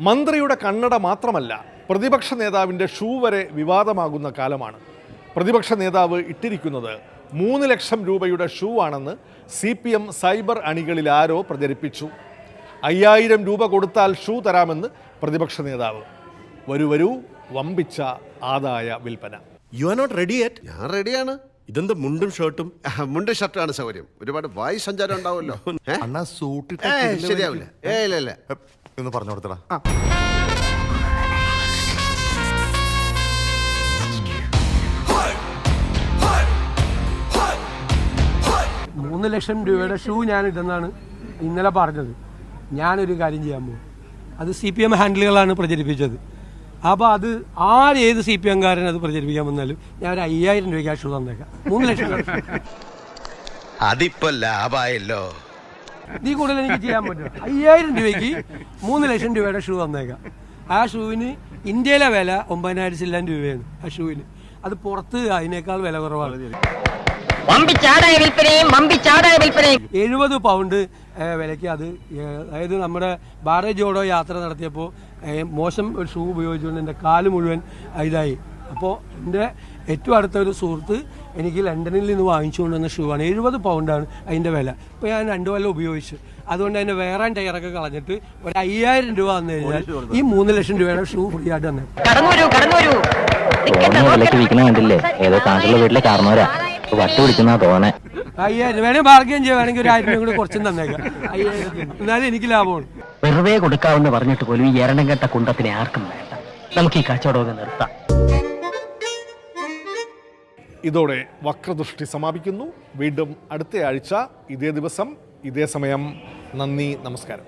മന്ത്രിയുടെ കണ്ണട മാത്രമല്ല, പ്രതിപക്ഷ നേതാവിൻ്റെ ഷൂ വരെ വിവാദമാകുന്ന കാലമാണ്. പ്രതിപക്ഷ നേതാവ് ഇട്ടിരിക്കുന്നത് 3 ലക്ഷം രൂപയുടെ ഷൂ ആണെന്ന് CPM സൈബർ അണികളിൽ ആരോ പ്രചരിപ്പിച്ചു. 5000 രൂപ കൊടുത്താൽ ഷൂ തരാമെന്ന് പ്രതിപക്ഷ നേതാവ്. വരൂ വമ്പിച്ച ആദായ വിൽപ്പന. You are not ready yet? ഞാൻ റെഡിയാണ്. ഇതെന്താ മുണ്ടും ഷർട്ടും? മുണ്ടും ഷർട്ടാണ് സൗകര്യം. ഒരുപാട് വായു സഞ്ചാരം ഉണ്ടാവുമല്ലോ. അണ്ണാ സൂട്ട് ശരിയാവില്ല. ഇല്ല ഒന്ന് പറഞ്ഞു കൊടുത്തടാ. 3 ലക്ഷം രൂപയുടെ ഷൂ ഞാൻ ഇതെന്നാണ് ഇന്നലെ പറഞ്ഞത്. ഞാനൊരു കാര്യം ചെയ്യാൻ പോകും. അത് CPM ഹാൻഡിലുകളാണ് പ്രചരിപ്പിച്ചത്. അപ്പോൾ അത് ഏത് CPM കാരൻ അത് പ്രചരിപ്പിക്കാൻ വന്നാലും ഞാൻ ഒരു 5000 രൂപയ്ക്ക് ആ ഷൂ തന്നേക്കാം. 3 ലക്ഷം അതിപ്പോ ലാഭായല്ലോ. നീ കൂടുതൽ എനിക്ക് ചെയ്യാൻ പറ്റും. 5000 രൂപയ്ക്ക് 3 ലക്ഷം രൂപയുടെ ഷൂ തന്നേക്കാം. ആ ഷൂവിന് ഇന്ത്യയിലെ വില 9,000 ചില്ലാൻ രൂപയാണ്. ആ ഷൂവിന് അത് പുറത്ത് അതിനേക്കാൾ വില കുറവാണ്. 70 പൗണ്ട് വിലയ്ക്ക് അത്. അതായത് നമ്മുടെ ഭാരത് ജോഡോ യാത്ര നടത്തിയപ്പോൾ മോശം ഒരു ഷൂ ഉപയോഗിച്ചുകൊണ്ട് എൻ്റെ കാല് മുഴുവൻ ഇതായി. അപ്പോൾ എൻ്റെ ഏറ്റവും അടുത്ത ഒരു സുഹൃത്ത് എനിക്ക് ലണ്ടനിൽ നിന്ന് വാങ്ങിച്ചു കൊണ്ടുവന്ന ഷൂ ആണ്. 70 പൗണ്ടാണ് അതിൻ്റെ വില. ഇപ്പോൾ ഞാൻ 2 കൊല്ലം ഉപയോഗിച്ചു. അതുകൊണ്ട് അതിൻ്റെ വേറെ ടയറൊക്കെ കളഞ്ഞിട്ട് ഒരു 5000 രൂപ വന്നു കഴിഞ്ഞാൽ ഈ 3 ലക്ഷം രൂപയുടെ ഷൂ ഫ്രീ ആയിട്ട് തന്നെ. കണ്ടില്ലേ, ഏതോ താങ്കളുടെ വീട്ടിലെ കാരണവരാ വട്ട് പിടിക്കുന്ന തോന്നെ. 5000 വേണേൽ ബാർഗെയിൻ ചെയ്യുവാണെങ്കിൽ ഒരു 1000 രൂപ കൂടി കുറച്ചും തന്നേക്കാം. 5000 എന്നാലും എനിക്ക് ലാഭമാണ്. വെറുതെ കൊടുക്കാമെന്ന് പറഞ്ഞിട്ട് പോലും ഈ എരണം കെട്ട കുണ്ടത്തിനെ ആർക്കും വേണ്ട. നമുക്ക് ഈ കച്ചവടമൊക്കെ നിർത്താം. ഇതോടെ വക്രദൃഷ്ടി സമാപിക്കുന്നു. വീണ്ടും അടുത്ത ആഴ്ച ഇതേ ദിവസം ഇതേ സമയം. നന്ദി, നമസ്കാരം.